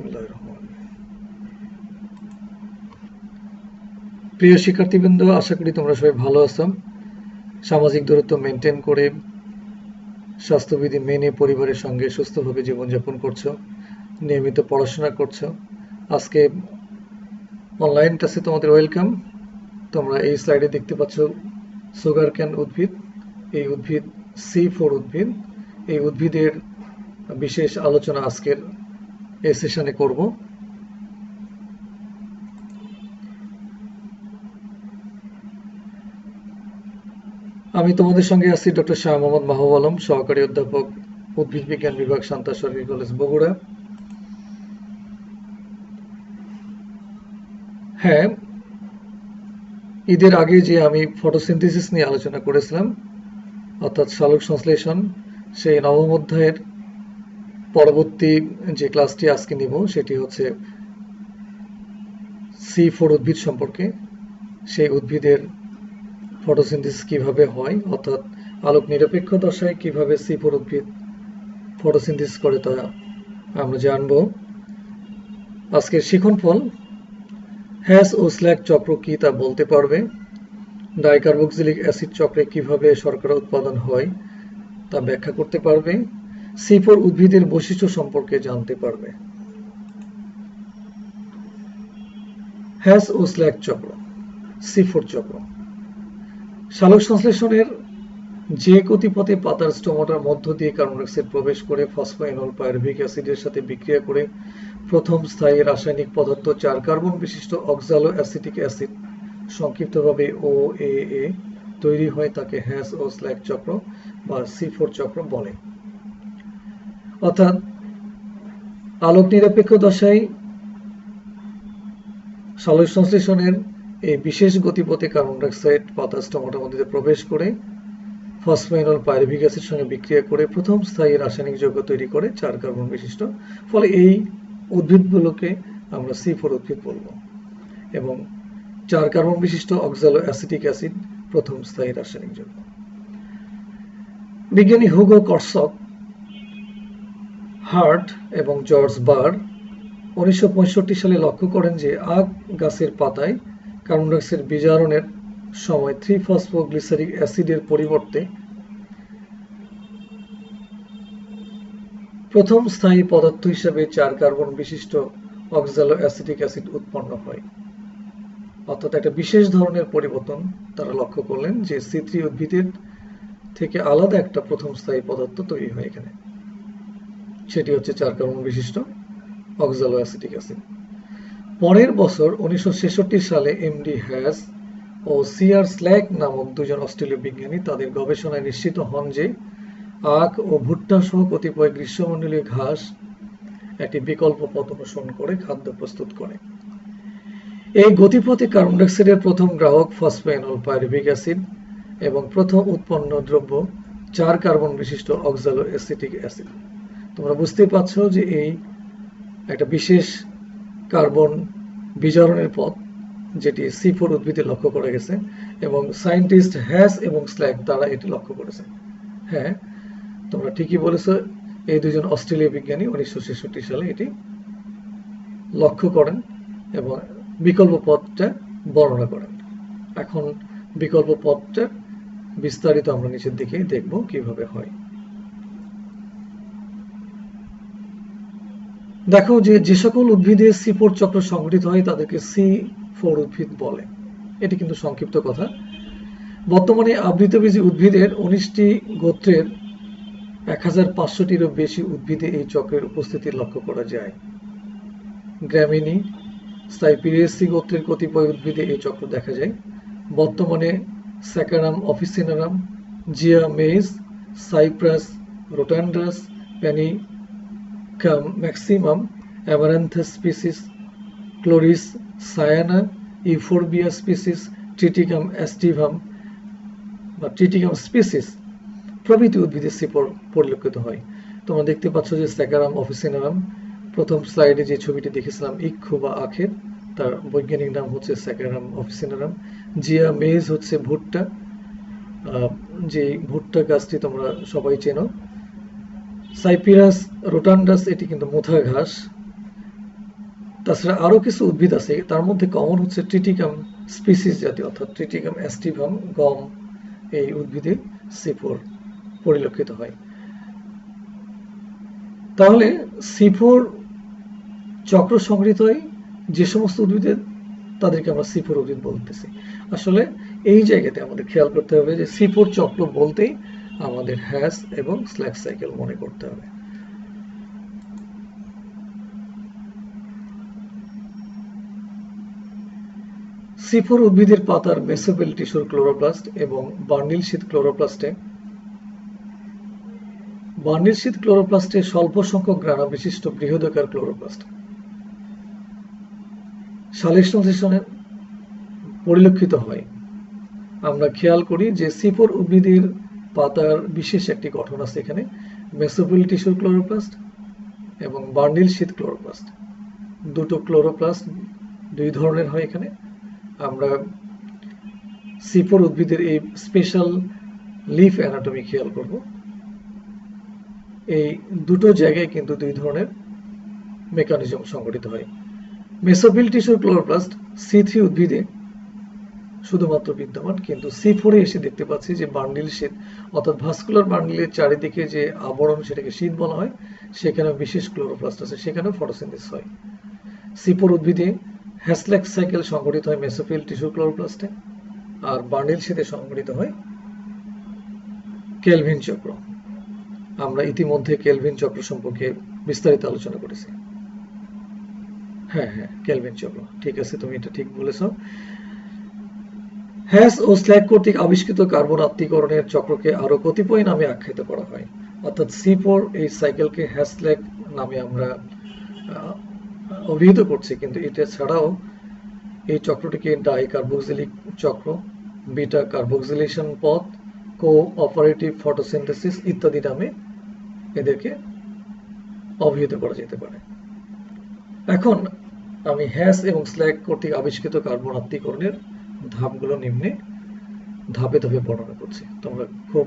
বিসমিল্লাহির রহমানির রহিম। প্রিয় শিক্ষার্থীবৃন্দ, আশা করি তোমরা সবাই ভালো আছো। সামাজিক দূরত্ব মেনটেন করে স্বাস্থ্যবিধি মেনে পরিবারের সঙ্গে সুস্থভাবে জীবনযাপন করছো, নিয়মিত পড়াশোনা করছো। আজকে অনলাইন ক্লাসে তোমাদের ওয়েলকাম। তোমরা এই স্লাইডে দেখতে পাচ্ছ সুগার ক্যান উদ্ভিদ। এই উদ্ভিদ C4 উদ্ভিদ। এই উদ্ভিদের বিশেষ আলোচনা আজকের এই সেশনে করব। আমি তোমাদের সঙ্গে আছি ডক্টর শাহ মোহাম্মদ মাহবুব আলম, সহকারী অধ্যাপক, উদ্ভিদ বিজ্ঞান বিভাগ, শান্তা সরকারি কলেজ, বগুড়া। হ্যাঁ, ঈদের আগে যে আমি ফটোসিনথেসিস নিয়ে আলোচনা করেছিলাম, অর্থাৎ সালোক সংশ্লেষণ, সেই নবম অধ্যায়ের পরবর্তী যে ক্লাসটি আজকে নিব সেটি হচ্ছে C4 উদ্ভিদ সম্পর্কে। সেই উদ্ভিদের ফটোসিনথেসিস কিভাবে হয়, অর্থাৎ আলোক নিরপেক্ষ দশায় কিভাবে C4 উদ্ভিদ ফটোসিনথেসিস করে তা আমরা জানব। আজকের শিক্ষণফল, হ্যাস ও স্ল্যাগ চক্র কি তা বলতে পারবে। ডাইকার্বক্সিলিক অ্যাসিড চক্রে কিভাবে শর্করা উৎপাদন হয় তা ব্যাখ্যা করতে পারবে। C4 উদ্ভিদের বৈশিষ্ট্য সম্পর্কে জানতে পারবে। হ্যাস ও স্ল্যাগ চক্র, C4 চক্র। সালোক সংশ্লেষণের যে গতিপথে পাতার স্টোমাটার মধ্য দিয়ে কার্বন ডাই অক্সাইড প্রবেশ করে ফসফোএনল পাইরুভিক অ্যাসিডের সাথে বিক্রিয়া করে প্রথম স্থায়ী রাসায়নিক পদার্থ 4 কার্বন বিশিষ্ট অক্সালো অ্যাসিটিক অ্যাসিড, সংক্ষিপ্তভাবে OAA তৈরি হয়, তাকে হ্যাস ও স্ল্যাগ চক্র বা C4 চক্র বলে। অর্থাৎ আলোক নিরপেক্ষ দশায় সালোক সংশ্লেষণের এই বিশেষ গতিপথে কার্বন ডাই অক্সাইড পাতার স্টোমাটার মধ্যে প্রবেশ করে ফসফোএনল পাইরুভিক অ্যাসিড সঙ্গে বিক্রিয়া করে প্রথম স্থায়ী রাসায়নিক যৌগ তৈরি করে 4 কার্বন বিশিষ্ট। ফলে এই উদ্ভিদগুলোকে আমরা C4 উদ্ভিদ বলবো, এবং 4 কার্বন বিশিষ্ট অক্সালো অ্যাসিটিক অ্যাসিড প্রথম স্থায়ী রাসায়নিক যৌগ। বিজ্ঞানী হুগো কটসক, হার্ট এবং জর্জ বার 1965 সালে লক্ষ্য করেন যে আখ গাছের পাতায় কার্বন ডাই অক্সাইড বিজারণের সময় 3-ফসফোগ্লিসারিক অ্যাসিডের পরিবর্তে প্রথম স্থায়ী পদার্থ হিসেবে 4 কার্বন বিশিষ্ট অক্সালো অ্যাসিটিক অ্যাসিড উৎপন্ন হয়। অর্থাৎ একটা বিশেষ ধরনের পরিবর্তন তারা লক্ষ্য করলেন যে C3 উদ্ভিদের থেকে আলাদা একটা প্রথম স্থায়ী পদার্থ তৈরি হয় এখানে, সেটি হচ্ছে 4 কার্বন বিশিষ্ট অক্সালো অ্যাসিটিক অ্যাসিড। পরের বছর 1966 সালে এমডি হ্যাস ও সিআর স্ল্যাগ নামক দুজন অস্ট্রেলীয় বিজ্ঞানী তাদের গবেষণায় নিশ্চিত হন যে আখ ও ভুট্টা সহ কতিপয় গ্রীষ্মমণ্ডলীয় ঘাস একটি বিকল্প পথ অনুসরণ করে খাদ্য প্রস্তুত করে। এই গতিপথে কার্বন ডাই অক্সাইডের প্রথম গ্রাহক ফসফোএনল পাইরুভিক অ্যাসিড এবং প্রথম উৎপন্ন দ্রব্য 4 কার্বন বিশিষ্ট অক্সালো অ্যাসিটিক অ্যাসিড। তোমরা বুঝতে পারছ যে এই একটা বিশেষ কার্বন বিজারণের পথ যেটি C4 উদ্ভিদে লক্ষ্য করা গেছে, এবং সায়েন্টিস্ট হ্যাস এবং স্ল্যাগ তারা এটি লক্ষ্য করেছে। হ্যাঁ, তোমরা ঠিকই বলেছো, এই দুজন অস্ট্রেলীয় বিজ্ঞানী 1966 সালে এটি লক্ষ্য করেন এবং বিকল্প পথটা বর্ণনা করেন। এখন বিকল্প পথটা বিস্তারিত আমরা নিচের দিকে দেখব কিভাবে হয়। দেখো যে সকল উদ্ভিদে C4 চক্র সংঘটিত হয় তাদেরকে C4 উদ্ভিদ বলে। এটি কিন্তু সংক্ষিপ্ত কথা। বর্তমানে আবৃতবীজী উদ্ভিদের 19টি গোত্রের 1500টিরও বেশি উদ্ভিদে এই চক্রের উপস্থিতি লক্ষ্য করা যায়। গ্র্যামিনি, সাইপিরেসি গোত্রের কতিপয় উদ্ভিদে এই চক্র দেখা যায়। বর্তমানে Saccharum officinarum, Zea mays, Cyperus rotundus, Panicum maximum, Amaranthus species, Chloris gayana, Euphorbia species, Triticum aestivum বা ট্রিটিকাম স্পিসিস প্রভৃতি উদ্ভিদে C4 পরিলক্ষিত হয়। তোমরা দেখতে পাচ্ছ যে স্যাকারাম অফিসিনারাম, প্রথম স্লাইডে যে ছবিটি দেখেছিলাম ইক্ষু বা আখের, তার বৈজ্ঞানিক নাম হচ্ছে স্যাকারাম অফিসিনারাম। জিয়া মেজ হচ্ছে ভুট্টা, যে ভুট্টা গাছটি তোমরা সবাই চেনো। সাইপিরাস রোটান্ডাস এটি কিন্তু মুথা ঘাস। তাছাড়া আরো কিছু উদ্ভিদ আছে, তার মধ্যে কমন হচ্ছে ট্রিটিকাম স্পিসিস জাতীয়, অর্থাৎ ট্রিটিকাম অ্যাস্টিভাম গম, এই উদ্ভিদে C4 পরিলক্ষিত হয়। তাহলে C4 চক্র সংগঠিত হয় যে সমস্ত উদ্ভিদের, তাদেরকে আমরা C4 উদ্ভিদ বলতেছি। আসলে এই জায়গাতে আমাদের খেয়াল করতে হবে যে C4 চক্র বলতেই আমাদের হ্যাশ এবং স্ল্যাক সাইকেল মনে করতে হবে। C4 উদ্ভিদের পাতার মেসোফিল টিস্যুর ক্লোরোপ্লাস্ট এবং বার্নিল শীট ক্লোরোপ্লাস্টে স্বল্প সংখ্যক গ্রানা বিশিষ্ট বৃহদাকার ক্লোরোপ্লাস্ট সালিস সংশ্লেষণে পরিলক্ষিত হয়। আমরা খেয়াল করি যে C4 উদ্ভিদের পাতার বিশেষ একটি গঠন আছে এখানে, মেসোফিল টিস্যুর ক্লোরোপ্লাস্ট এবং বার্নিল শীট ক্লোরোপ্লাস্ট। দুটো ক্লোরোপ্লাস্ট দুই ধরনের হয় এখানে। আমরা C4 উদ্ভিদের এই স্পেশাল লিফ অ্যানাটমি খেয়াল করব। এই দুটো জায়গায় কিন্তু দুই ধরনের মেকানিজম সংঘটিত হয়। মেসোফিল টিস্যুর ক্লোরোপ্লাস্ট C3 উদ্ভিদে শুধুমাত্র বিদ্যমান, কিন্তু C4 এসে দেখতে পাচ্ছি যে বান্ডিল শীট, অর্থাৎ ভাস্কুলার বান্ডিলের চারিদিকে যে আবরণ, সেটাকে শীট বলা হয়, সেখানে বিশেষ ক্লোরোপ্লাস্ট আছে, সেখানেও ফটোসিনথেসিস হয়। C4 উদ্ভিদে হ্যাসল্যাক সাইকেল সংঘটিত হয় মেসোফিল টিস্যুর ক্লোরোপ্লাস্টে, আর বান্ডিল শীটে সংঘটিত হয় কেলভিন চক্র। আমরা ইতিমধ্যে কেলভিন চক্র সম্পর্কে বিস্তারিত আলোচনা করেছি। হ্যাঁ, কেলভিন চক্র, ঠিক আছে, তুমি এটা ঠিক বলেছো। হ্যাশ ও স্ল্যাক কর্তৃক আবিষ্কৃত কার্বন আত্মীকরণের চক্রকে আরো কতিপয় নামে আখ্যায়িত করা হয়। অর্থাৎ C4 এই সাইকেলকে হ্যাশ-স্ল্যাক নামে আমরা অভিহিত করছি, কিন্তু এটা ছাড়াও এই চক্রটিকে ডাই কার্বক্সিলিক চক্র, বিটা কার্বক্সিলেশন পথ, কোঅপারেটিভ ফটোসিনথেসিস ইত্যাদি নামে এদেরকে অভিহিত করা যেতে পারে। এখন আমি হ্যাশ এবং স্ল্যাক কর্তৃক আবিষ্কৃত কার্বন আত্মীকরণের ধাপগুলো নিম্নে ধাপে ধাপে বর্ণনা করছি, তোমরা খুব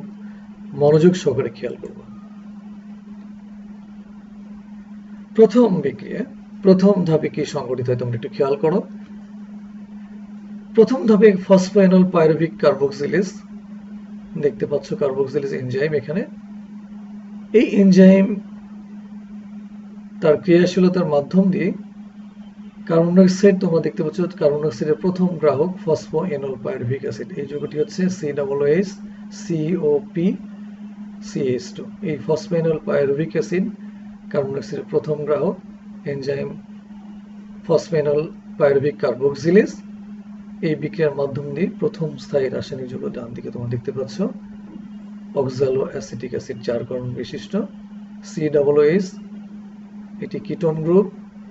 মনোযোগ সহকারে খেয়াল করবে। প্রথম বিক্রিয়া, প্রথম ধাপে কি সংঘটিত হয় তোমরা একটু খেয়াল করো। প্রথম ধাপে ফসফোএনল পাইরুভিক কার্বক্সিলেজ, দেখতে পাচ্ছ কার্বক্সিলেজ এনজাইম এখানে। এই এনজাইম তার ক্রিয়াশীলতার মাধ্যম দিয়ে কার্বন ডাইঅক্সাইড, তোমরা দেখতে পাচ্ছ কার্বন ডাইঅক্সাইডের প্রথম গ্রাহক ফসফোএনল পাইরুভিক অ্যাসিড, এই যৌগটি হচ্ছে COOH COP CH2। এই ফসফোএনল পাইরুভিক অ্যাসিড কার্বন ডাইঅক্সাইডের প্রথম গ্রাহক, এনজাইম ফসফোএনল পাইরুভিক কার্বক্সিলেজ। এই বিক্রিয়ার মাধ্যম দিয়ে প্রথম স্থায়ী রাসায়নিক যৌগ, ডান দিকে তোমরা দেখতে পাচ্ছ অক্সালো অ্যাসিটিক অ্যাসিড 4 কার্বন বিশিষ্ট COOH, এটি কিটোন গ্রুপ,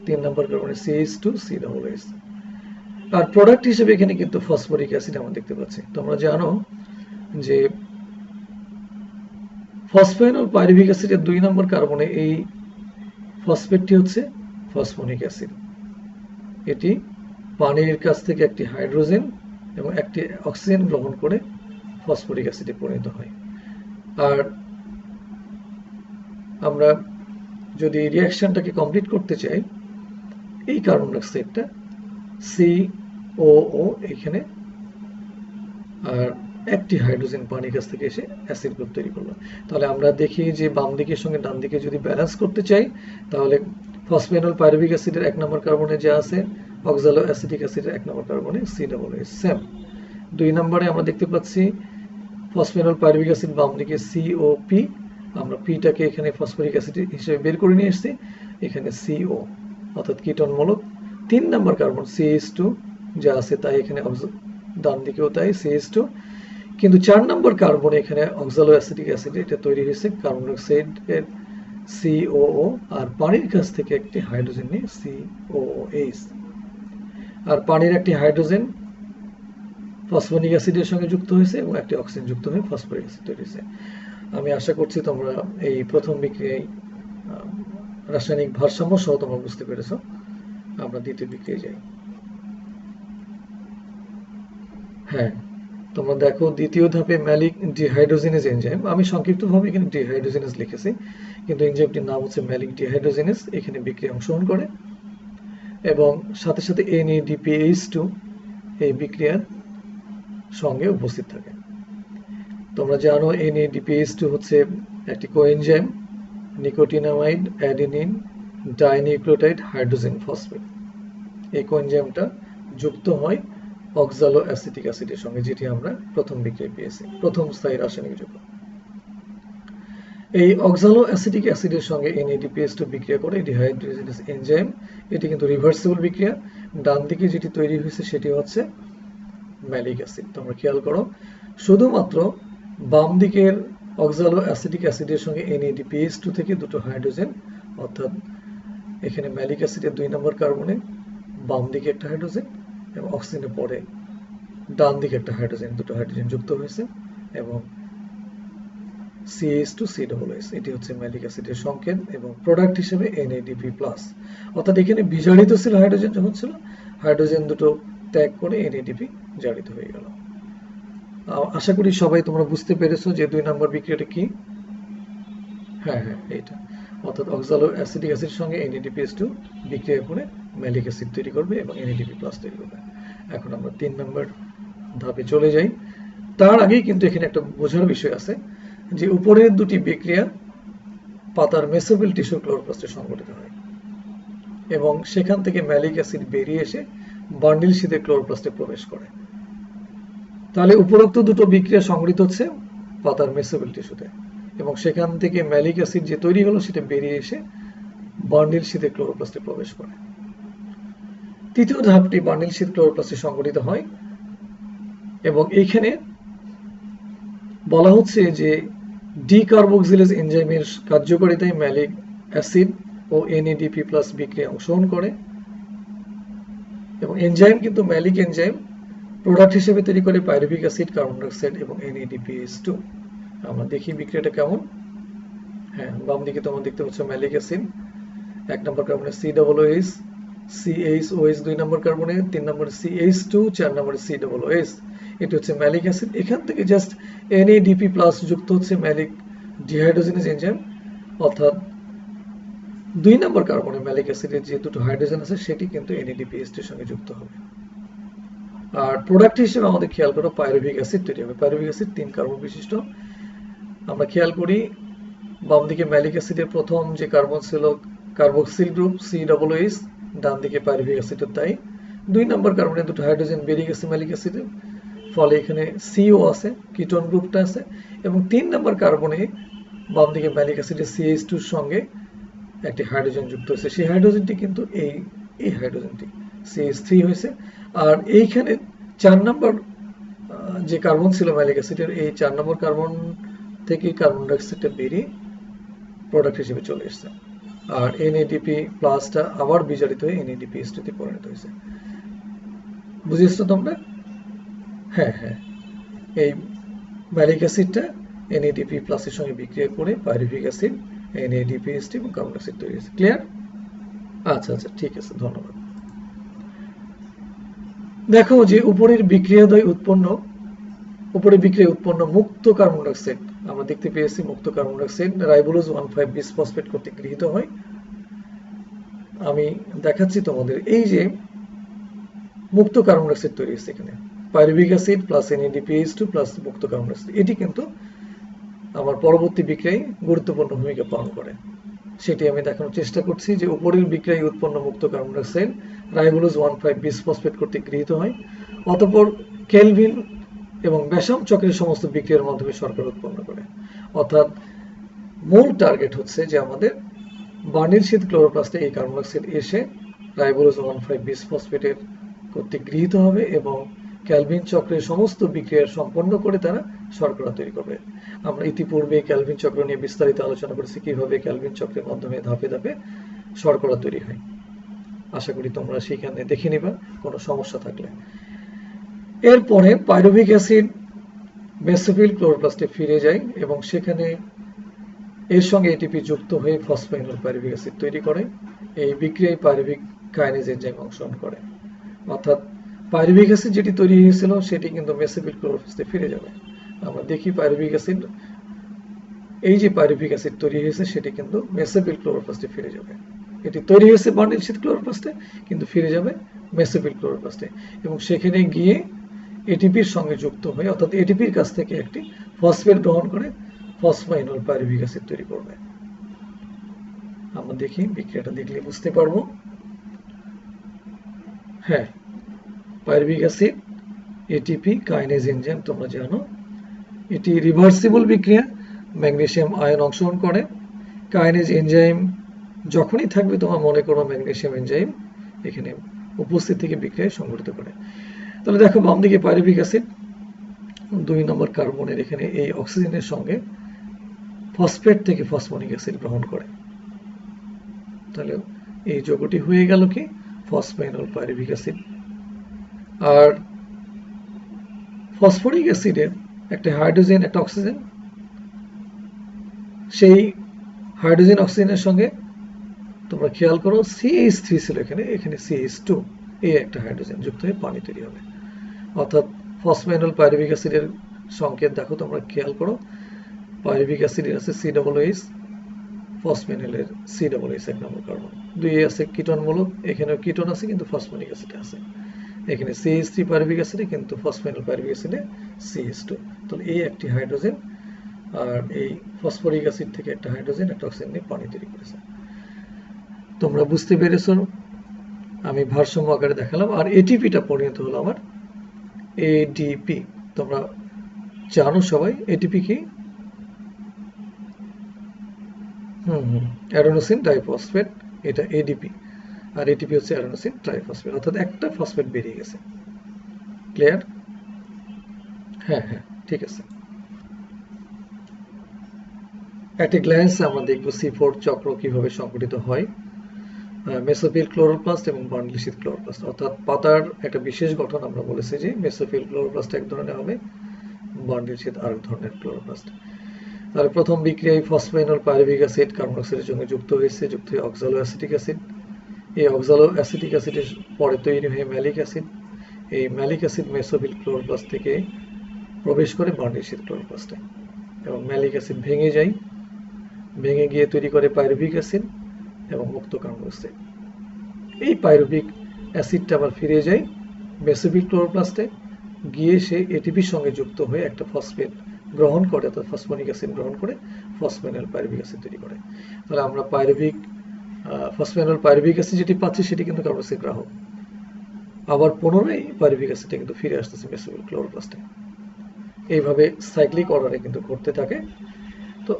3 নম্বর কার্বনে CH2 COOH। আর প্রোডাক্ট হিসেবে এখানে কিন্তু ফসফরিক অ্যাসিড আমরা দেখতে পাচ্ছি। তোমরা জানো যে ফসফোএনল পাইরুভিক অ্যাসিডের 2 নম্বর কার্বনে এই ফসফেটটি হচ্ছে ফসফোনিক অ্যাসিড। এটি পানির কাছ থেকে একটি হাইড্রোজেন এবং একটি অক্সিজেন গ্রহণ করে ফসফরিক অ্যাসিডে পরিণত হয়। আর আমরা যদি রিঅ্যাকশনটাকে কমপ্লিট করতে চাই, এই কার্বন ডাইঅক্সাইডটা COO এখানে আর একটি হাইড্রোজেন পানির কাছ থেকে এসে অ্যাসিড গ্রুপ তৈরি করলো। তাহলে আমরা দেখি যে বাম দিকের সঙ্গে ডান দিকে যদি ব্যালেন্স করতে চাই, তাহলে ফসফোএনল পাইরুভিক অ্যাসিডের 1 নম্বর কার্বনে যা আছে অক্সালো অ্যাসিটিক অ্যাসিডের 1 নম্বর কার্বনে COOH সেম। 2 নম্বরে আমরা দেখতে পাচ্ছি ফসফোএনল পাইরুভিক অ্যাসিড বাম দিকে COP, আমরা পিটাকে এখানে ফসফরিক অ্যাসিড হিসেবে বের করে নিয়ে এসেছি, এখানে CO অর্থাৎ কিটোন মূলক। 3 নম্বর কার্বন CH2 যা আছে তাই এখানে ডান দিকেও তাই CH2, কিন্তু 4 নম্বর কার্বনে এখানে অক্সালো অ্যাসিটিক অ্যাসিড, এটা তৈরি হয়েছে কার্বন ডাইঅক্সাইড এর COO আর পানির কাছ থেকে একটি হাইড্রোজেন নিয়ে COOH। আর পানির একটি হাইড্রোজেন ফসফোনিক অ্যাসিডের সঙ্গে যুক্ত হয়েছে এবং একটি অক্সিজেন যুক্ত হয়ে ফসফরিক অ্যাসিড তৈরি হয়েছে। আমি আশা করছি তোমরা এই প্রথম বিক্রিয়ায় রাসায়নিক ভারসাম্য সহ তোমরা বুঝতে পেরেছো। আমরা দ্বিতীয় বিক্রিয়ায় যাই। হ্যাঁ, তোমরা দেখো দ্বিতীয় ধাপে ম্যালিক ডিহাইড্রোজেনেজ এনজাইম, আমি সংক্ষিপ্তভাবে এখানে ডিহাইড্রোজেনেজ লিখেছি, কিন্তু এনজাইমটির নাম হচ্ছে ম্যালিক ডিহাইড্রোজেনেজ, এখানে বিক্রিয়া অংশগ্রহণ করে। এবং সাথে সাথে NADPH2 এই বিক্রিয়ার সঙ্গে উপস্থিত থাকে। তোমরা জানো NADPH2 হচ্ছে একটি coenzyme, nicotinamide adenine dinucleotide hydrogen phosphate. এই কোএনজাইমটা যুক্ত হয় অক্সালো অ্যাসিটিক অ্যাসিডের সঙ্গে, যেটি আমরা প্রথম বিক্রিয়ায় পেয়েছি, প্রথম স্থায়ী রাসায়নিক যৌগ। এই অক্সালো অ্যাসিটিক অ্যাসিডের সঙ্গে NADPH2 বিক্রিয়া করে ডিহাইড্রোজেনেস এনজাইম। এটি কিন্তু রিভার্সিবল বিক্রিয়া। ডান দিকে যেটি তৈরি হয়েছে সেটি হচ্ছে ম্যালিক অ্যাসিড। তোমরা খেয়াল করো, শুধুমাত্র বাম দিকের অক্সালো অ্যাসিটিক অ্যাসিডের সঙ্গে NADPH2 থেকে দুটো হাইড্রোজেন, অর্থাৎ এখানে ম্যালিক অ্যাসিডের 2 নম্বর কার্বনে বাম দিকে একটা হাইড্রোজেন এবং অক্সিজেনের পরে ডান দিকে একটা হাইড্রোজেন, দুটো হাইড্রোজেন যুক্ত হয়েছে এবং CH2COOH। এটি হচ্ছে ম্যালিক অ্যাসিডের সংকেত এবং প্রোডাক্ট হিসেবে NADP+। অর্থাৎ এখানে বিজারিত ছিল হাইড্রোজেন, যখন ছিল হাইড্রোজেন দুটো ত্যাগ করে NADP জারিত হয়ে গেল। আশা করি সবাই তোমরা বুঝতে পেরেছো যে 2 নম্বর বিক্রিয়াটা কি। হ্যাঁ, এইটা, অর্থাৎ অক্সালো অ্যাসিটিক অ্যাসিডের সঙ্গে NADPH2 বিক্রিয়া করে ম্যালিক অ্যাসিড তৈরি করবে এবং NADP+ তৈরি করবে। এখন আমরা 3 নম্বর ধাপে চলে যাই। তার আগেই কিন্তু এখানে একটা বোঝার বিষয় আছে যে উপরের দুটি বিক্রিয়া পাতার মেসোফিল টিস্যু ক্লোরোপ্লাস্টে সংঘটিত হয় এবং সেখান থেকে ম্যালিক অ্যাসিড বেরিয়ে এসে বান্ডিল শীটে ক্লোরোপ্লাস্টে প্রবেশ করে। তাহলে উপরোক্ত দুটো বিক্রিয়া সংঘটিত হচ্ছে পাতার মেসোফিল টিস্যুতে এবং সেখান থেকে ম্যালিক অ্যাসিড যে তৈরি হলো সেটা বেরিয়ে এসে বান্ডিল শীটে ক্লোরোপ্লাস্টে প্রবেশ করে। তৃতীয় ধাপটি বান্ডিল শীট ক্লোরোপ্লাস্টে সংঘটিত হয় এবং এইখানে বলা হচ্ছে যে ডিকার্বক্সিলেজ এনজাইমের কার্যকারিতায় ম্যালিক অ্যাসিড ও NADP+ বিক্রিয়া অংশগ্রহণ করে এবং এনজাইম কিন্তু ম্যালিক এনজাইম প্রোডাক্ট হিসেবে তৈরি করে পাইরুভিক অ্যাসিড, কার্বন ডাইঅক্সাইড এবং NADPH2। আমরা দেখি বিক্রিয়াটা কেমন। হ্যাঁ, বাম দিকে তোমরা দেখতে পাচ্ছ ম্যালিক অ্যাসিড 1 নম্বর কার্বনে COOH, CHOH 2 নম্বর কার্বনে, 3 নম্বরে CH2, 4 নম্বরে COOH। এটি হচ্ছে ম্যালিক অ্যাসিড। এখান থেকে জাস্ট NADP+ যুক্ত হচ্ছে ম্যালিক ডিহাইড্রোজেনেজ এনজাইম, অর্থাৎ 2 নম্বর কার্বনে ম্যালিক অ্যাসিডের যে দুটো হাইড্রোজেন আছে সেটি কিন্তু NADPH2 এর সঙ্গে যুক্ত হবে। আর প্রোডাক্ট হিসেবে আমাদের খেয়াল করো পাইরুভিক অ্যাসিড তৈরি হবে। পাইরুভিক অ্যাসিড 3 কার্বন বিশিষ্ট। আমরা খেয়াল করি বাম দিকে ম্যালিক অ্যাসিডের প্রথম যে কার্বন ছিল কার্বক্সিল গ্রুপ COOH, ডান দিকে পাইরুভিক অ্যাসিডের তাই 2 নম্বর কার্বনে দুটো হাইড্রোজেন বেরিয়ে গেছে ম্যালিক অ্যাসিডের, ফলে এখানে CO আছে, কিটোন গ্রুপটা আছে এবং 3 নম্বর কার্বনে বাম দিকে ম্যালিক অ্যাসিডের CH2 এর সঙ্গে একটি হাইড্রোজেন যুক্ত হয়েছে। সেই হাইড্রোজেনটি কিন্তু এই হাইড্রোজেনটি CH3 হয়েছে। আর এইখানে 4 নম্বর যে কার্বন ছিল ম্যালিক অ্যাসিডের, এই 4 নম্বর কার্বন থেকে কার্বন ডাইঅক্সাইডটা বেরিয়ে প্রোডাক্ট হিসেবে চলে এসেছে। আর NADP+টা আবার বিজারিত হয়ে NADPH2 তে পরিণত হয়েছে। বুঝেছো তোমরা? হ্যাঁ, এই ম্যালিক অ্যাসিডটা NADP+ এর সঙ্গে বিক্রিয়া করে পাইরুভিক অ্যাসিড, NADPH2 এবং কার্বন ডাইঅক্সাইড তৈরি হয়েছে। ক্লিয়ার? আচ্ছা, ঠিক আছে, ধন্যবাদ। দেখো যে উপরের বিক্রিয়া উৎপন্ন মুক্ত কার্বন ডাইঅক্সাইড আমরা দেখতে পেয়েছি। মুক্ত কার্বন ডাইঅক্সাইড রাইবোলোজ 1,5-বিসফসফেট কর্তৃক গৃহীত হয়। আমি দেখাচ্ছি তোমাদের, এই যে মুক্ত কার্বন ডাইঅক্সাইড তৈরি হয়েছে এখানে pyruvic acid plus NADPH2 plus মুক্ত কার্বন ডাইঅক্সাইড, এটি কিন্তু আমার পরবর্তী বিক্রিয়ায় গুরুত্বপূর্ণ ভূমিকা পালন করে। সেটি আমি দেখানোর চেষ্টা করছি যে উপরের বিক্রিয়ায় উৎপন্ন মুক্ত কার্বন ডাইঅক্সাইড রাইবোলোজ 1,5-বিসফসফেট কর্তৃক গৃহীত হয়। অতঃপর কেলভিন এবং বেসাম চক্রের সমস্ত বিক্রিয়ার মাধ্যমে শর্করা উৎপন্ন করে। অর্থাৎ মূল টার্গেট হচ্ছে যে আমাদের বান্ডিল শীট ক্লোরোপ্লাস্টে এই কার্বন ডাইঅক্সাইড এসে রাইবোলোজ 1,5-বিসফসফেটের কর্তৃক গৃহীত হবে এবং ক্যালভিন চক্রের সমস্ত বিক্রিয়া সম্পন্ন করে তারা শর্করা তৈরি করবে। আমরা ইতিপূর্বে ক্যালভিন চক্র নিয়ে বিস্তারিত আলোচনা করেছি, কিভাবে ক্যালভিন চক্রের মাধ্যমে ধাপে ধাপে শর্করা তৈরি হয়। আশা করি তোমরা সেখানে দেখে নিবা কোনো সমস্যা থাকলে। এরপরে পাইরুভিক অ্যাসিড মেসোফিল ক্লোরোপ্লাস্টে ফিরে যায় এবং সেখানে এর সঙ্গে ATP যুক্ত হয়ে ফসফোইনোল পাইরুভিক অ্যাসিড তৈরি করে। এই বিক্রিয়ায় পাইরুভিক কাইনেজ এনজাইম অংশগ্রহণ করে। অর্থাৎ পাইরুভিক অ্যাসিড যেটি তৈরি হয়েছিল সেটি কিন্তু মেসোফিল ক্লোরোপ্লাস্টে ফিরে যাবে। আমরা দেখি পাইরুভিক অ্যাসিড, এই যে পাইরুভিক অ্যাসিড তৈরি হয়েছে সেটি কিন্তু মেসোফিল ক্লোরোপ্লাস্টে ফিরে যাবে। এটি তৈরি হয়েছে বান্ডিল শীট ক্লোরোপ্লাস্টে, কিন্তু ফিরে যাবে মেসোফিল ক্লোরোপ্লাস্টে এবং সেখানে গিয়ে এটিপির সঙ্গে যুক্ত হয়ে অর্থাৎ এটিপির কাছ থেকে একটি ফসফেট গ্রহণ করে ফসফাইনল পাইরুভিক অ্যাসিড তৈরি করবে। আমরা দেখি বিক্রিয়াটা দেখলে বুঝতে পারবো। হ্যাঁ, pyruvic acid ATP kinase enzyme তোমরা জানো, এটি রিভার্সিবল বিক্রিয়া, ম্যাগনেসিয়াম আয়ন অংশগ্রহণ করে। কাইনেজ এনজাইম যখনই থাকবে তোমার মনে করো ম্যাগনেসিয়াম এনজাইম এখানে উপস্থিত থেকে বিক্রিয়ায় সংঘটিত করে। তাহলে দেখো বাম দিকে পাইরুভিক অ্যাসিড 2 নম্বর কার্বনের এখানে এই অক্সিজেনের সঙ্গে ফসফেট থেকে ফসফনিক অ্যাসিড গ্রহণ করে, তাহলে এই যৌগটি হয়ে গেল কি ফসফাইনল পাইরুভিক অ্যাসিড। আর ফসফরিক অ্যাসিডের একটা হাইড্রোজেন একটা অক্সিজেন, সেই হাইড্রোজেন অক্সিজেনের সঙ্গে তোমরা খেয়াল করো CH3 ছিল এখানে, এখানে CH2 এই একটা হাইড্রোজেন যুক্ত হয়ে পানি তৈরি হবে। অর্থাৎ ফসফাইনল পাইরুভিক অ্যাসিডের সংকেত দেখো তোমরা খেয়াল করো, পাইরুভিক অ্যাসিডের আছে COOH, ফসফেনলের COOH 1 নম্বর কার্বন, 2 আছে কিটোন মূলক, এখানেও কিটোন আছে কিন্তু ফসফনিক অ্যাসিড আছে, এখানে CH3 পাইরুভিক অ্যাসিডে কিন্তু ফসফেনল পাইরুভিক অ্যাসিডে CH2। তাহলে এই একটি হাইড্রোজেন আর এই ফসফরিক অ্যাসিড থেকে একটা হাইড্রোজেন একটা অক্সিজেন নিয়ে পানি তৈরি করেছে। তোমরা বুঝতে পেরেছো, আমি ভারসাম্য আকারে দেখালাম। আর এটিপিটা পরিণত হলো আমার এডিপি। তোমরা জানো সবাই এটিপি কি, অ্যাডেনোসিন ডাইফসফেট, এটা এডিপি, আর এটিপি হচ্ছে অ্যাডেনোসিন ট্রাইফসফেট, অর্থাৎ একটা ফসফেট বেরিয়ে গেছে। ক্লিয়ার? হ্যাঁ হ্যাঁ ঠিক আছে। এট এ গ্ল্যান্স আমরা দেখব C4 চক্র কিভাবে সংঘটিত হয়। মেসোফিল ক্লোরোপ্লাস্ট এবং বান্ডিল শীট ক্লোরোপ্লাস্ট, অর্থাৎ পাতার একটা বিশেষ গঠন আমরা বলেছি যে মেসোফিল ক্লোরোপ্লাস্ট এক ধরনের হবে, বান্ডিল শীট আরেক ধরনের ক্লোরোপ্লাস্ট। তাহলে প্রথম বিক্রিয়ায় ফসফাইনল পাইরুভিক অ্যাসিড কার্বন অক্সাইডের সঙ্গে যুক্ত হয়েছে, যুক্ত হয়ে অক্সালো অ্যাসিটিক অ্যাসিড। এই অক্সালো অ্যাসিটিক অ্যাসিডের পরে তৈরি হয়ে ম্যালিক অ্যাসিড। এই ম্যালিক অ্যাসিড মেসোফিল ক্লোরোপ্লাস্ট থেকে প্রবেশ করে বান্ডিল শীট ক্লোরোপ্লাস্টে এবং ম্যালিক অ্যাসিড ভেঙে যায়, ভেঙে গিয়ে তৈরি করে পাইরুভিক অ্যাসিড এবং মুক্ত কার্বন অক্সাইড। এই পাইরুভিক অ্যাসিডটা আবার ফিরে যায় মেসোফিল ক্লোরোপ্লাস্টে, গিয়ে সে এটিপির সঙ্গে যুক্ত হয়ে একটা ফসফেট গ্রহণ করে, অর্থাৎ ফসফনিক অ্যাসিড গ্রহণ করে ফসফেনল পাইরুভিক অ্যাসিড তৈরি করে। তাহলে আমরা ফসফেনল পাইরুভিক অ্যাসিড যেটি পাচ্ছি সেটি কিন্তু কার্বন অক্সাইড গ্রাহক, আবার পুনরায় পাইরুভিক অ্যাসিডটা কিন্তু ফিরে আসতেছে মেসোফিল ক্লোরোপ্লাস্টে। এইভাবে সাইক্লিক অর্ডারে কিন্তু ঘটতে থাকে। তো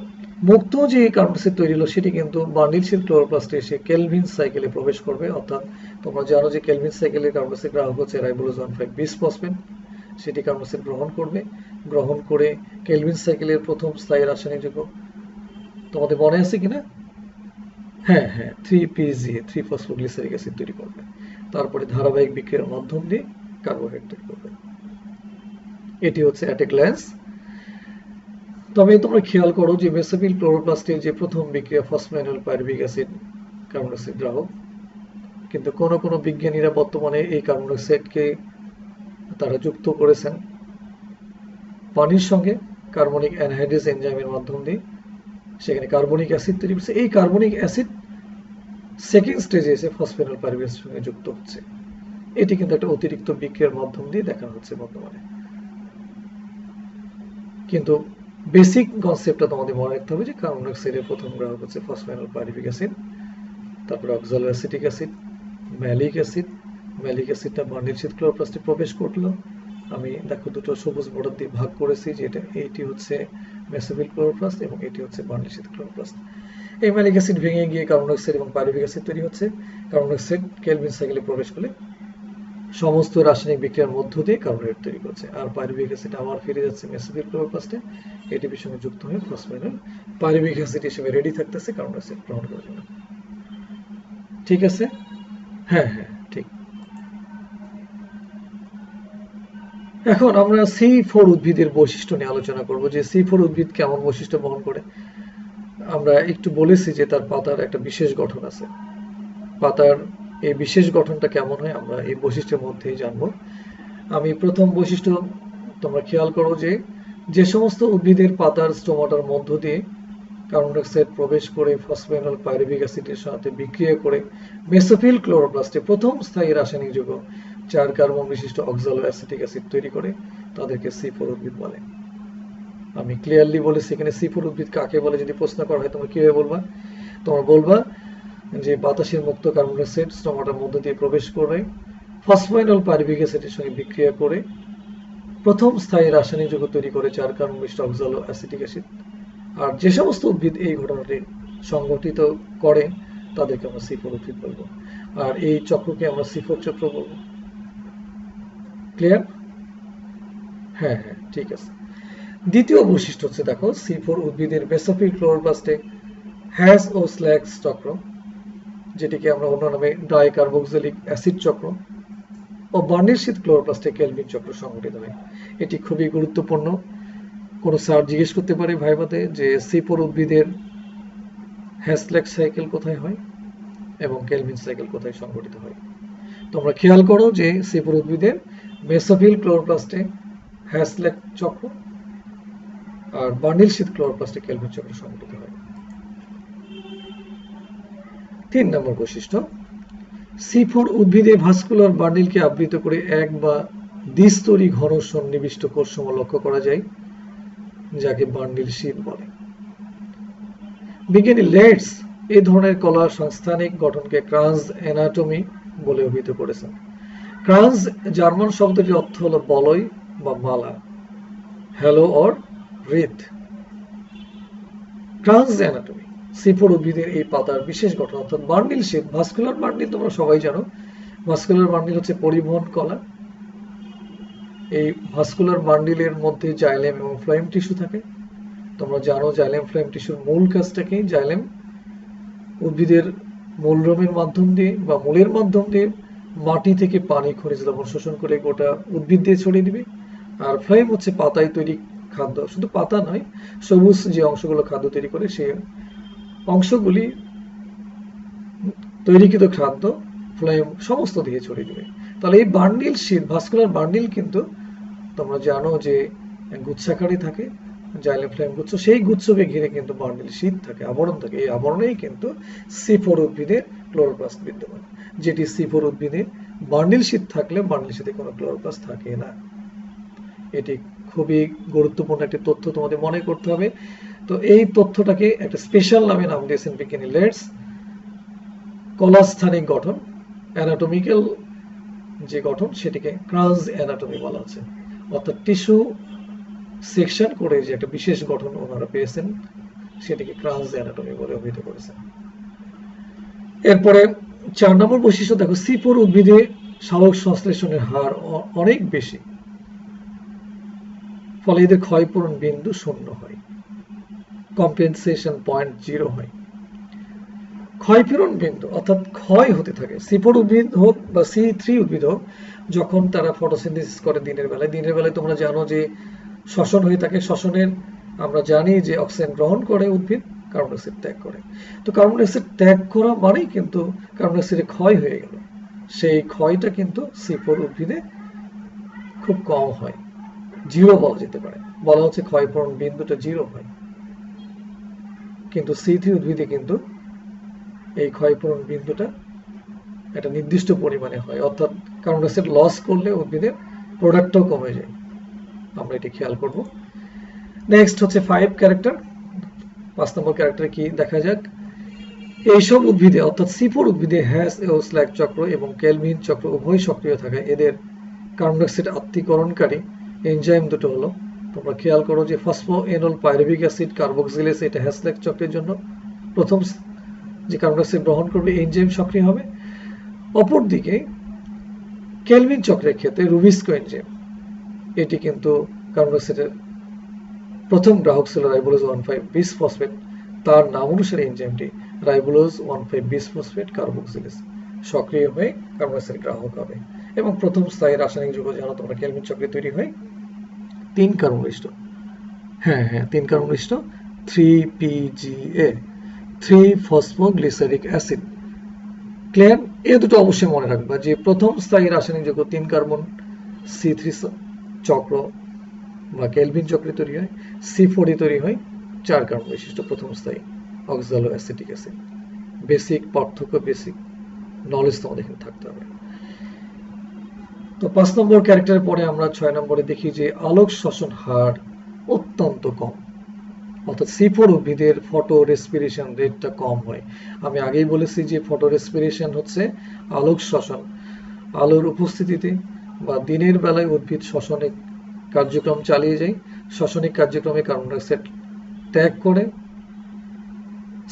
মুক্ত যে কার্বন অ্যাসিড তৈরি হলো সেটি কিন্তু বান্ডিল শীট ক্লোরোপ্লাস্টে এসে কেলভিন সাইকেলে প্রবেশ করবে, অর্থাৎ তোমরা জানো যে কেলভিন সাইকেলের কার্বন অ্যাসিড গ্রাহক হচ্ছে রাইবোলোজ 1,5-বিসফসফেট, সেটি কার্বন অ্যাসিড গ্রহণ করবে, গ্রহণ করে কেলভিন সাইকেলের প্রথম স্থায়ী রাসায়নিক যৌগ তোমাদের মনে আছে কিনা? হ্যাঁ হ্যাঁ 3PGA 3-ফসফোগ্লিসারিক অ্যাসিড তৈরি করবে, তারপরে ধারাবাহিক বিক্রিয়ার মাধ্যম দিয়ে কার্বোহাইড্রেট তৈরি করবে। এটি হচ্ছে অ্যাট এ গ্ল্যান্স। তবে তোমরা খেয়াল করো যে মেসোফিল ক্লোরোপ্লাস্টের যে প্রথম বিক্রিয়া ফসফাইনল পাইরুভিক অ্যাসিড কার্বন অক্সাইড গ্রাহক, কিন্তু কোন কোন বিজ্ঞানীরা বর্তমানে এই কার্বন অক্সাইডকে তারা যুক্ত করেছেন পানির সঙ্গে কার্বনিক অ্যানহাইড্রেজ এনজাইমের মাধ্যম দিয়ে, সেখানে কার্বনিক অ্যাসিড তৈরি করছে। এই কার্বনিক অ্যাসিড সেকেন্ড স্টেজে এসে ফসফেনল পাইরুভিক অ্যাসিডের সঙ্গে যুক্ত হচ্ছে। এটি কিন্তু একটা অতিরিক্ত বিক্রিয়ার মাধ্যম দিয়ে দেখানো হচ্ছে বর্তমানে, কিন্তু বেসিক কনসেপ্টটা তোমাদের মনে রাখতে হবে যে কার্বন ডাইঅক্সাইডের প্রথম গ্রাহক হচ্ছে ফসফেনল পাইরুভিক অ্যাসিড, তারপরে oxaloacetic acid, malic acid. Malic অ্যাসিডটা বান্ডিল শীট ক্লোরোপ্লাস্টে প্রবেশ করলো। আমি দেখো দুটো সবুজ বর্ডার দিয়ে ভাগ করেছি, যেটা এইটি হচ্ছে মেসোফিল ক্লোরোপ্লাস্ট এবং এটি হচ্ছে বান্ডিল শীট ক্লোরোপ্লাস্ট। এই ম্যালিক অ্যাসিড ভেঙে গিয়ে কার্বন ডাইঅক্সাইড এবং পাইরুভিক অ্যাসিড তৈরি হচ্ছে। কার্বন ডাইঅক্সাইড কেলভিন সাইকেলে প্রবেশ করলে সমস্ত রাসায়নিক বিক্রিয়ার মধ্য দিয়ে কার্বোহাইড্রেট তৈরি করছে, আর পাইরুভিক অ্যাসিড আবার ফিরে যাচ্ছে মেসোফিল ক্লোরোপ্লাস্টে, এটিপির সঙ্গে যুক্ত হয়ে ফসফেনল পাইরুভিক অ্যাসিড হিসেবে রেডি থাকতেছে কার্বন ডাইঅক্সাইড গ্রহণ করার জন্য। ঠিক আছে? হ্যাঁ হ্যাঁ ঠিক। এখন আমরা C4 উদ্ভিদের বৈশিষ্ট্য নিয়ে আলোচনা করব যে C4 উদ্ভিদ কেমন বৈশিষ্ট্য বহন করে। আমরা একটু বলেছি যে তার পাতার একটা বিশেষ গঠন আছে, পাতার এই বিশেষ গঠনটা কেমন হয় আমরা এই বৈশিষ্ট্যের মধ্যেই জানবো। আমি প্রথম বৈশিষ্ট্য তোমরা খেয়াল করো যে যে সমস্ত উদ্ভিদের পাতার স্টোমাটার মধ্য দিয়ে কার্বন ডাই অক্সাইড প্রবেশ করে ফসফেনল পাইরুভিক অ্যাসিডের সাথে বিক্রিয়া করে মেসোফিল ক্লোরোপ্লাস্টে প্রথম স্থায়ী রাসায়নিক যৌগ 4 কার্বন বিশিষ্ট অক্সালো অ্যাসিটিক অ্যাসিড তৈরি করে, তাদেরকে C4 উদ্ভিদ বলে। আমি ক্লিয়ারলি বলেছি এখানে C4 উদ্ভিদ কাকে বলে। যদি প্রশ্ন করা হয় তোমরা কিভাবে বলবা? তোমরা বলবা যে বাতাসের মুক্ত কার্বন ডাই অক্সাইড স্টোমাটার মধ্য দিয়ে প্রবেশ করে ফসফেনল পাইরুভিক অ্যাসিডের সঙ্গে বিক্রিয়া করে প্রথম স্থায়ী রাসায়নিক যৌগ তৈরি করে 4 কার্বন বিশিষ্ট অক্সালো অ্যাসিটিক অ্যাসিড। আর যে সমস্ত উদ্ভিদ এই ঘটনাটি সংঘটিত করে তাদেরকে আমরা C4 উদ্ভিদ বলবো। আর এই চক্রকে আমরা C4 চক্র বলবো। ক্লিয়ার? হ্যাঁ হ্যাঁ, ঠিক আছে। দ্বিতীয় বৈশিষ্ট্য হচ্ছে, দেখো C4 উদ্ভিদের মেসোফিল ক্লোরোপ্লাস্টে হ্যাশ ও স্ল্যাগ চক্র, যেটিকে আমরা অন্য নামে ডাইকার্বক্সিলিক অ্যাসিড চক্র, ও বার্নির শীত ক্লোরোপ্লাস্টে কেলভিন চক্র সংঘটিত হয়। এটি খুবই গুরুত্বপূর্ণ। কোন স্যার জিজ্ঞেস করতে পারে ভাইভাতে যে C4 উদ্ভিদের হ্যাশ-স্ল্যাগ সাইকেল কোথায় হয় এবং কেলভিন সাইকেল কোথায় সংঘটিত হয়। তোমরা খেয়াল করো যে C4 উদ্ভিদের মেসোফিল ক্লোরোপ্লাস্টে হ্যাশ-স্ল্যাগ চক্র আর বার্নিল শীত ক্লোরোপ্লাস্টে কেলভিন চক্র সংঘটিত হয়। 3 নম্বর বৈশিষ্ট্য, C4 উদ্ভিদে ভাস্কুলার বার্নিলকে আবৃত করে এক বা দ্বিস্তরী ঘন সন্নিবিষ্ট কোষসমূহ লক্ষ্য করা যায়, যাকে বার্নিল শীত বলে। বিজ্ঞানী লেটস এই ধরনের কলার সাংস্থানিক গঠনকে ক্রাঞ্জ অ্যানাটমি বলে অভিহিত করেছেন। ক্রাঞ্জ জার্মান শব্দটির অর্থ হলো বলয় বা মালা, halo or wreath. Kranz anatomy C4 উদ্ভিদের এই পাতার বিশেষ গঠন, অর্থাৎ বার্নিল শীত। ভাস্কুলার বার্নিল তোমরা সবাই জানো, ভাস্কুলার বার্নিল হচ্ছে পরিবহন কলা। এই ভাস্কুলার বার্নিলের মধ্যে জাইলেম এবং ফ্লোয়েম টিস্যু থাকে। তোমরা জানো জাইলেম ফ্লোয়েম টিস্যুর মূল কাজটা কি? জাইলেম উদ্ভিদের মূলরমের মাধ্যম দিয়ে বা মূলের মাধ্যম দিয়ে মাটি থেকে পানি, খনিজ লবণ শোষণ করে গোটা উদ্ভিদ দিয়ে ছড়িয়ে দিবে। আর ফ্লোয়েম হচ্ছে পাতায় তৈরি খাদ্য, শুধু পাতা নয়, সবুজ যে অংশগুলো খাদ্য তৈরি করে সেই অংশগুলি তৈরিকৃত খাদ্য ফ্লোয়েম সমস্ত দিয়ে ছড়িয়ে দিবে। তাহলে এই বার্নিল শীট, ভাস্কুলার বার্নিল কিন্তু তোমরা জানো যে গুচ্ছাকারে থাকে, জাইলেম ফ্লোয়েম গুচ্ছ, সেই গুচ্ছকে ঘিরে কিন্তু বার্নিল শীট থাকে, আবরণ থাকে। এই আবরণেই কিন্তু C4 উদ্ভিদে ক্লোরোপ্লাস্ট বিদ্যমান। যেটি C4 উদ্ভিদে বার্নিল শীট থাকলে বার্নিল শীটে কোনো ক্লোরোপ্লাস্ট থাকে না। এটি খুবই গুরুত্বপূর্ণ একটি তথ্য, তোমাদের মনে করতে হবে। তো এই তথ্যটাকে একটা স্পেশাল নামে নাম দিয়েছেন বিজ্ঞানী লেটস। কলাস্থানিক গঠন, অ্যানাটমিক্যাল যে গঠন, সেটিকে ক্রাঞ্জ অ্যানাটমি বলা আছে। অর্থাৎ টিস্যু সেকশন করে যে একটা বিশেষ গঠন ওনারা পেয়েছেন, সেটিকে ক্রাঞ্জ অ্যানাটমি বলে অভিহিত করেছেন। এরপরে 4 নম্বর বৈশিষ্ট্য, দেখো C4 উদ্ভিদে সালোক সংশ্লেষণের হার অনেক বেশি, ফলে এদের ক্ষয়পূরণ বিন্দু 0 হয়, কম্পেনসেশন পয়েন্ট 0 হয়। ক্ষয়পূরণ বিন্দু অর্থাৎ ক্ষয় হতে থাকে। C4 উদ্ভিদ হোক বা C3 উদ্ভিদ হোক, যখন তারা ফটোসিনথেসিস করে দিনের বেলায় তোমরা জানো যে শ্বসন হয়ে থাকে। শ্বসনের আমরা জানি যে অক্সিজেন গ্রহণ করে উদ্ভিদ, কার্বন ডাই অক্সাইড ত্যাগ করে। তো কার্বন ডাই অক্সাইড ত্যাগ করা মানেই কিন্তু কার্বন ডাই অক্সাইডের ক্ষয় হয়ে গেল। সেই ক্ষয়টা কিন্তু C4 উদ্ভিদে খুব কম হয়, 0 বলা যেতে পারে। বলা হচ্ছে ক্ষয়পূরণ বিন্দুটা 0 হয়। কিন্তু C3 উদ্ভিদে কিন্তু এই ক্ষয়পূরণ বিন্দুটা একটা নির্দিষ্ট পরিমাণে হয়, অর্থাৎ কার্বন ডাই অক্সাইড লস করলে উদ্ভিদের প্রোডাক্টটাও কমে যায়। আমরা এটি খেয়াল করব। নেক্সট হচ্ছে 5 ক্যারেক্টার। 5 নম্বর ক্যারেক্টার কি দেখা যাক। এইসব উদ্ভিদে অর্থাৎ C4 উদ্ভিদে হ্যাশ ও স্ল্যাগ চক্র এবং কেলভিন চক্র উভয় সক্রিয় থাকে। এদের কার্বন ডাই অক্সাইড আত্তীকরণকারী এনজাইম দুটো হলো, তোমরা খেয়াল করো যে ফসফোএনল পাইরুভিক অ্যাসিড কার্বক্সিলেজ, এটা হ্যাশ স্ল্যাগ চক্রের জন্য প্রথম যে কার্বন ডাই অক্সাইড গ্রহণ করবে এনজাইম সক্রিয় হবে। অপরদিকে কেলভিন চক্রের ক্ষেত্রে রুবিস্কো এনজাইম, এটি কিন্তু কার্বন ডাই অক্সাইডের প্রথম গ্রাহক ছিল রাইবোলোজ 1,5-বিসফসফেট। তার নাম অনুসারে এনজাইমটি রাইবোলোজ 1,5-বিসফসফেট কার্বক্সিলেজ সক্রিয় হয়ে কার্বন ডাই অক্সাইড গ্রাহক হবে। এবং প্রথম স্থায়ী রাসায়নিক যৌগ জানো তোমরা কেলভিন চক্রে তৈরি হয় 3 কার্বন বিশিষ্ট, 3 কার্বন বিশিষ্ট 3PGA, 3-ফসফোগ্লিসারিক অ্যাসিড। ক্লিয়ার? এই দুটো অবশ্যই মনে রাখবা যে প্রথম স্থায়ী রাসায়নিক যৌগ 3 কার্বন C3 চক্র বা কেলভিন চক্রে তৈরি হয়, C4 তৈরি হয় 4 কার্বন বিশিষ্ট প্রথম স্থায়ী অক্সালো অ্যাসিটিক অ্যাসিড। বেসিক পার্থক্য, বেসিক নলেজ তোমাদের এখানে থাকতে হবে। তো 5 নম্বর ক্যারেক্টারের পরে আমরা 6 নম্বরে দেখি যে আলোক শোষণ হার অত্যন্ত কম, অর্থাৎ C4 উদ্ভিদের ফটো রেসপিরেশন রেটটা কম হয়। আমি আগেই বলেছি যে ফটো রেসপিরেশন হচ্ছে আলোক শোষণ, আলোর উপস্থিতিতে বা দিনের বেলায় উদ্ভিদ শ্বসনিক কার্যক্রম চালিয়ে যায়, শ্বসনিক কার্যক্রমে কার্বন ডাইঅক্সাইড ত্যাগ করে।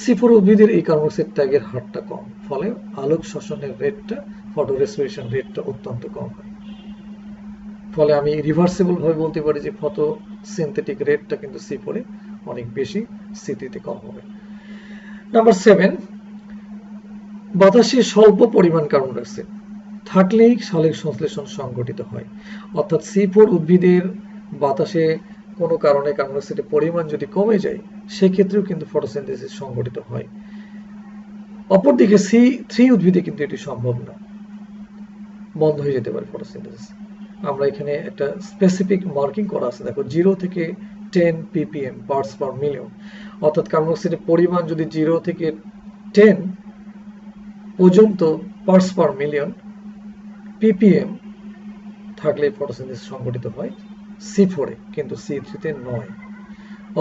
C4 উদ্ভিদের এই কার্বন ডাইঅক্সাইড ত্যাগের হারটা কম, ফলে আলোক শোষণের রেটটা, ফটো রেসপিরেশন রেটটা অত্যন্ত কম হয়। ফলে আমি রিভার্সিবল ভাবে বলতে পারি যে ফটোসিনথেটিক রেটটা কিন্তু C4 এ অনেক বেশি, C3 তে কম হবে। নাম্বার 7, বাতাসে স্বল্প পরিমাণ কার্বন ডাইঅক্সাইড থাকলেই সালোক সংশ্লেষণ সংঘটিত হয়, অর্থাৎ C4 উদ্ভিদের বাতাসে কোনো কারণে কার্বন ডাইঅক্সাইডের পরিমাণ যদি কমে যায়, সেক্ষেত্রেও কিন্তু ফটোসিনথেসিস সংঘটিত হয়। অপরদিকে C3 উদ্ভিদে কিন্তু এটি সম্ভব না, বন্ধ হয়ে যেতে পারে ফটোসিনথেসিস। আমরা এখানে একটা স্পেসিফিক মার্কিং করা আছে, দেখো 0 থেকে 10 ppm পার্টস পার মিলিয়ন, অর্থাৎ কার্বন ডাইঅক্সাইডের পরিমাণ যদি 0 থেকে 10 পর্যন্ত পার্টস পার মিলিয়ন ppm থাকলে ফটোসিনথেসিস সংঘটিত হয় C4 এ, কিন্তু C3 তে নয়।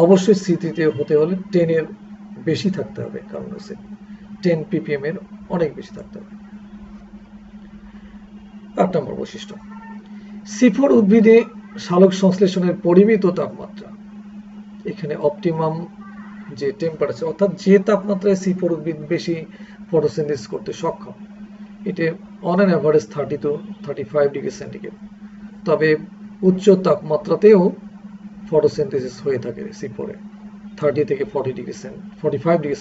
অবশ্যই C3 তে হতে হলে 10 এর বেশি থাকতে হবে, কার্বন ডাইঅক্সাইড 10 ppm এর অনেক বেশি থাকতে হবে। 8 নম্বর বৈশিষ্ট্য, C4 উদ্ভিদে সালোক সংশ্লেষণের পরিমিত তাপমাত্রা, এখানে অপটিমাম যে টেম্পারেচার, অর্থাৎ যে তাপমাত্রায় C4 উদ্ভিদ বেশি ফটোসিনথেসিস করতে সক্ষম, এটা on an average 30 to 35 degree centigrade. তবে উচ্চ তাপমাত্রাতেও ফটোসিনথেসিস হয়ে থাকে C4 এ, 30 থেকে 45 ডিগ্রি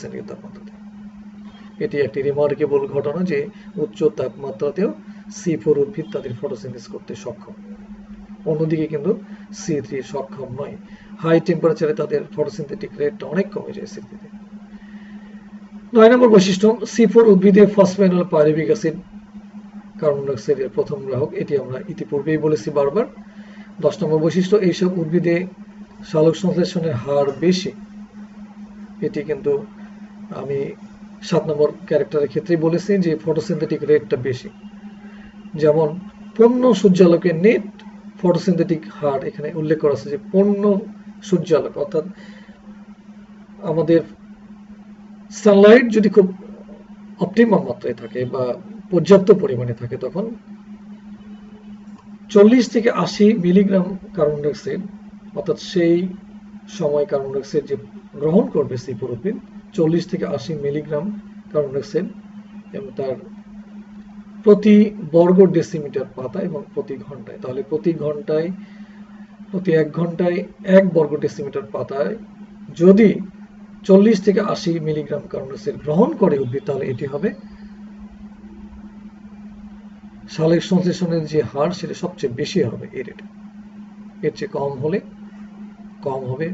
সেন্টিগ্রেড তাপমাত্রাতে। এটি একটি রিমার্কেবল ঘটনা যে উচ্চ তাপমাত্রাতেও C4 উদ্ভিদ তাদের ফটোসিনথেসিস করতে সক্ষম, অন্যদিকে কিন্তু C3 সক্ষম নয়। হাই টেম্পারেচারে তাদের ফটোসিনথেটিক রেটটা অনেক কমে যায় C3 তে। 9 নম্বর বৈশিষ্ট্য, C4 উদ্ভিদে ফসফেনল পাইরুভিক অ্যাসিড কার্বন ডাইঅক্সাইডের প্রথম গ্রাহক, এটি আমরা ইতিপূর্বেই বলেছি বারবার। 10 নম্বর বৈশিষ্ট্য, এইসব উদ্ভিদে সালোক সংশ্লেষণের হার বেশি, এটি কিন্তু আমি 7 নম্বর ক্যারেক্টারের ক্ষেত্রে বলেছি যে ফটোসিনথেটিক রেটটা বেশি। যেমন পূর্ণ সূর্যালোকের নেট ফটোসিনথেটিক হার এখানে উল্লেখ করা আছে যে পূর্ণ সূর্যালোক, অর্থাৎ আমাদের সানলাইট যদি খুব অপটিমাম মাত্রায় থাকে বা পর্যাপ্ত পরিমাণে থাকে, তখন 40 থেকে 80 মিলিগ্রাম কার্বন ডাইঅক্সাইড, অর্থাৎ সেই সময় কার্বন ডাইঅক্সাইড যে গ্রহণ করবে C4 উদ্ভিদ 40 থেকে 80 মিলিগ্রাম কার্বন ডাইঅক্সাইড, এবং তার প্রতি বর্গ ডেসিমিটার পাতা এবং প্রতি ঘন্টায়, তাহলে প্রতি 1 ঘন্টায় 1 বর্গ ডেসিমিটার পাতায় যদি 40 থেকে 80 মিলিগ্রাম কার্বন ডাইঅক্সাইড গ্রহণ করে উদ্ভিদ, তাহলে এটি হবে সালোক সংশ্লেষণের যে হার সেটা সবচেয়ে বেশি হবে এই রেটে। এর চেয়ে কম হলে কম হবে,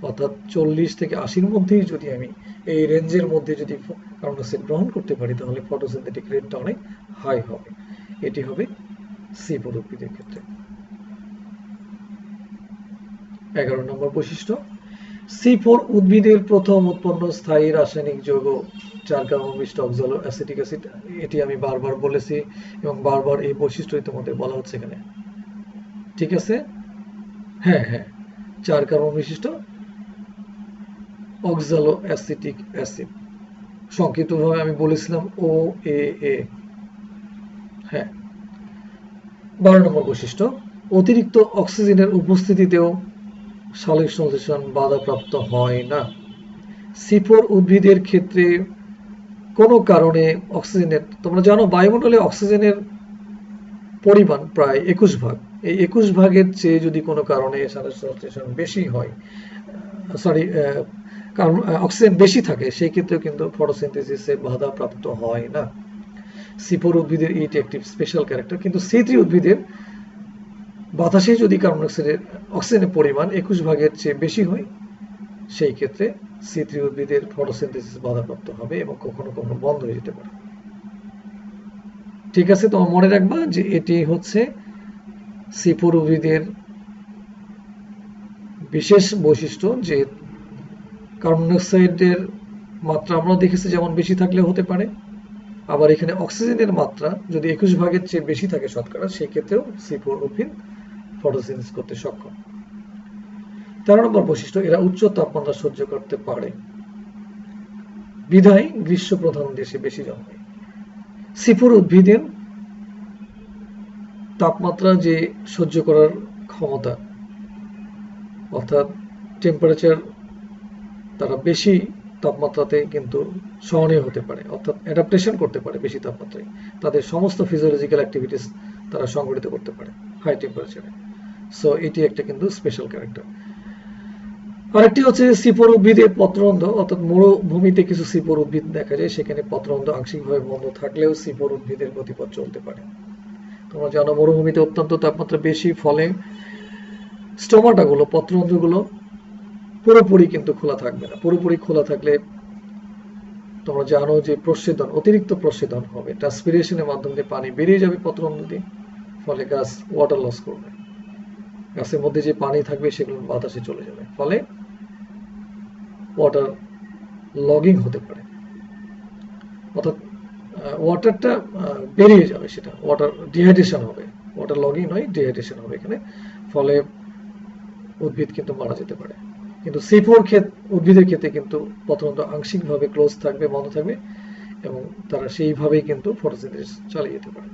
অর্থাৎ 40 থেকে 80-র মধ্যেই যদি আমি এই রেঞ্জের মধ্যে যদি কার্বন ডাইঅক্সাইড গ্রহণ করতে পারি, তাহলে ফটোসিনথেটিক রেটটা অনেক হাই হবে। এটি হবে C4 উদ্ভিদের ক্ষেত্রে। 11 নম্বর বৈশিষ্ট্য, C4 উদ্ভিদের প্রথম উৎপন্ন স্থায়ী রাসায়নিক যৌগ 4 কার্বন বিশিষ্ট অক্সালো অ্যাসিটিক অ্যাসিড, এটি আমি বারবার বলেছি এবং বারবার এই বৈশিষ্ট্য ইতিমধ্যে বলা হচ্ছে এখানে, ঠিক আছে? হ্যাঁ, 4 কার্বন বিশিষ্ট অক্সালো অ্যাসিটিক অ্যাসিড, সংক্ষিপ্তভাবে আমি বলেছিলাম OAA। হ্যাঁ। 12 নম্বর বৈশিষ্ট্য, অতিরিক্ত অক্সিজেনের উপস্থিতিতেও সালোক সংশ্লেষণ বাধাপ্রাপ্ত হয় না। C4 উদ্ভিদের ক্ষেত্রে কোনো কারণে অক্সিজেনের, তোমরা জানো বায়ুমণ্ডলে অক্সিজেনের পরিমাণ প্রায় 21 ভাগ, এই 21 ভাগের চেয়ে যদি কোনো কারণে সালোক সংশ্লেষণ বেশি হয়, কারণ অক্সিজেন বেশি থাকে, সেই ক্ষেত্রেও কিন্তু ফটোসিনথেসিসে বাধাপ্রাপ্ত হয় না। C4 উদ্ভিদের এটি একটি স্পেশাল ক্যারেক্টার, কিন্তু C3 উদ্ভিদের বাতাসে যদি কার্বন ডাইঅক্সাইডের অক্সিজেনের পরিমাণ 21 ভাগের চেয়ে বেশি হয়, সেই ক্ষেত্রে C3 উদ্ভিদের ফটোসিনথেসিস বাধাপ্রাপ্ত হবে এবং কখনো কখনো বন্ধ হয়ে যেতে পারে। ঠিক আছে, তোমার মনে রাখবা যে এটি হচ্ছে C4 উদ্ভিদের বিশেষ বৈশিষ্ট্য, যে কার্বন ডাইঅক্সাইডের মাত্রা আমরা দেখেছি যেমন বেশি থাকলে হতে পারে, আবার এখানে অক্সিজেনের মাত্রা যদি 21 ভাগের চেয়ে বেশি থাকে শতকরা, সেই ক্ষেত্রেও C4 উদ্ভিদ ফটোসিনথেসিস করতে সক্ষম। 13 নম্বর বৈশিষ্ট্য, এরা উচ্চ তাপমাত্রা সহ্য করতে পারে বিধায় গ্রীষ্ম প্রধান দেশে বেশি জন্মায়। C4 উদ্ভিদের তাপমাত্রা যে সহ্য করার ক্ষমতা, অর্থাৎ টেম্পারেচার, তারা বেশি তাপমাত্রাতে কিন্তু সহনীয় হতে পারে, অর্থাৎ অ্যাডাপ্টেশন করতে পারে বেশি তাপমাত্রায়। তাদের সমস্ত ফিজিওলজিক্যাল অ্যাক্টিভিটিস তারা সংগঠিত করতে পারে হাই টেম্পারেচারে। সো এটি একটা কিন্তু স্পেশাল ক্যারেক্টার। আরেকটি হচ্ছে C4 উদ্ভিদের পত্ররন্ধ্র, অর্থাৎ মরুভূমিতে কিছু C4 উদ্ভিদ দেখা যায়, সেখানে পত্ররন্ধ্র আংশিকভাবে বন্ধ থাকলেও C4 উদ্ভিদের গতিপথ চলতে পারে। তোমরা জানো মরুভূমিতে অত্যন্ত তাপমাত্রা বেশি, ফলে স্টোমাটাগুলো, পত্ররন্ধ্রগুলো পুরোপুরি কিন্তু খোলা থাকবে না। পুরোপুরি খোলা থাকলে তোমরা জানো যে প্রস্বেদন, অতিরিক্ত প্রস্বেদন হবে, ট্রান্সপিরেশনের মাধ্যমে পানি বেরিয়ে যাবে পত্ররন্ধ্র দিয়ে, ফলে গাছ ওয়াটার লস করবে। গাছের মধ্যে যে পানি থাকবে সেগুলো বাতাসে চলে যাবে, ফলে ওয়াটার লগিং হতে পারে, অর্থাৎ ওয়াটারটা বেরিয়ে যাবে, সেটা ওয়াটার ডিহাইড্রেশন হবে। ওয়াটার লগিং নয়, ডিহাইড্রেশন হবে এখানে, ফলে উদ্ভিদ কিন্তু মারা যেতে পারে। কিন্তু C4 উদ্ভিদের ক্ষেত্রে কিন্তু পত্ররন্ধ্র আংশিকভাবে ক্লোজ থাকবে, বন্ধ থাকবে, এবং তারা সেইভাবেই কিন্তু ফটোসিনথেসিস চালিয়ে যেতে পারে,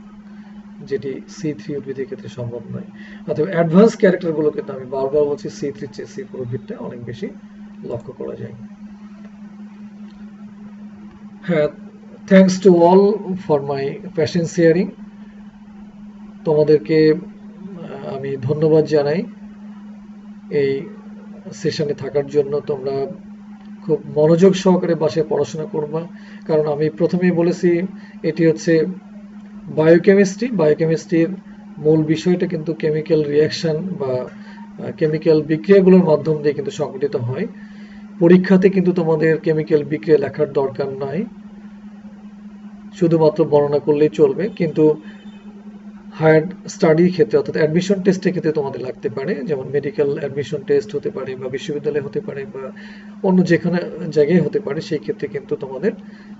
যেটি C3 উদ্ভিদের ক্ষেত্রে সম্ভব নয়। অর্থাৎ অ্যাডভান্স ক্যারেক্টারগুলো কিন্তু আমি বারবার বলছি C3 চেয়ে C4 উদ্ভিদটা অনেক বেশি লক্ষ্য করা যায়। হ্যাঁ, thanks to all for my passion sharing. তোমাদেরকে আমি ধন্যবাদ জানাই এই সেশনে থাকার জন্য। তোমরা খুব মনোযোগ সহকারে বাসায় পড়াশোনা করবা, কারণ আমি প্রথমেই বলেছি এটি হচ্ছে বায়োকেমিস্ট্রি। বায়োকেমিস্ট্রির মূল বিষয়টা কিন্তু কেমিক্যাল রিয়াকশন বা কেমিক্যাল বিক্রিয়াগুলোর মাধ্যম দিয়ে কিন্তু সংঘটিত হয়। পরীক্ষাতে কিন্তু তোমাদের কেমিক্যাল বিক্রিয়া লেখার দরকার নাই, শুধুমাত্র বর্ণনা করলেই চলবে। কিন্তু হায়ার স্টাডির ক্ষেত্রে, অর্থাৎ অ্যাডমিশন টেস্টের ক্ষেত্রে তোমাদের লাগতে পারে, যেমন মেডিকেল অ্যাডমিশন টেস্ট হতে পারে, বা বিশ্ববিদ্যালয় হতে পারে, বা অন্য যেখানে জায়গায় হতে পারে, সেই ক্ষেত্রে কিন্তু তোমাদের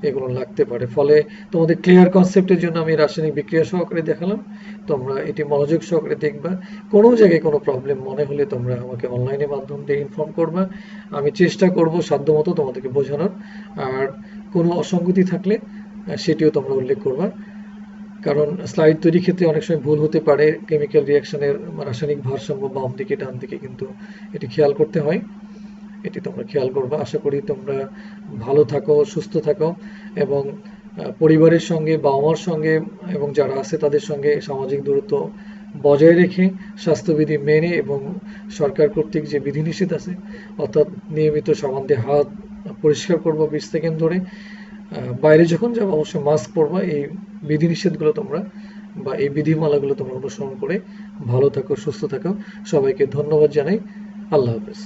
এগুলো লাগতে পারে। ফলে তোমাদের ক্লিয়ার কনসেপ্টের জন্য আমি রাসায়নিক বিক্রিয়া সহকারে দেখালাম, তোমরা এটি মনোযোগ সহকারে দেখবা। কোনো জায়গায় কোনো প্রবলেম মনে হলে তোমরা আমাকে অনলাইনের মাধ্যম দিয়ে ইনফর্ম করবা, আমি চেষ্টা করব সাধ্যমতো তোমাদেরকে বোঝানোর। আর কোনো অসঙ্গতি থাকলে সেটিও তোমরা উল্লেখ করবা, কারণ স্লাইড তৈরির ক্ষেত্রে অনেক সময় ভুল হতে পারে। কেমিক্যাল রিয়াকশনের রাসায়নিক ভারসাম্য বাম দিকে ডান দিকে কিন্তু এটি খেয়াল করতে হয়, এটি তোমরা খেয়াল করবা। আশা করি তোমরা ভালো থাকো, সুস্থ থাকো, এবং পরিবারের সঙ্গে, বাবা মার সঙ্গে এবং যারা আছে তাদের সঙ্গে সামাজিক দূরত্ব বজায় রেখে, স্বাস্থ্যবিধি মেনে, এবং সরকার কর্তৃক যে বিধিনিষেধ আছে, অর্থাৎ নিয়মিত সাবান দিয়ে হাত পরিষ্কার করবো 20 সেকেন্ড ধরে, বাইরে যখন যাবো অবশ্যই মাস্ক পরবা। এই বিধিনিষেধগুলো তোমরা বা এই বিধিমালাগুলো তোমরা অনুসরণ করে ভালো থাকো, সুস্থ থাকো। সবাইকে ধন্যবাদ জানাই। আল্লাহ হাফেজ।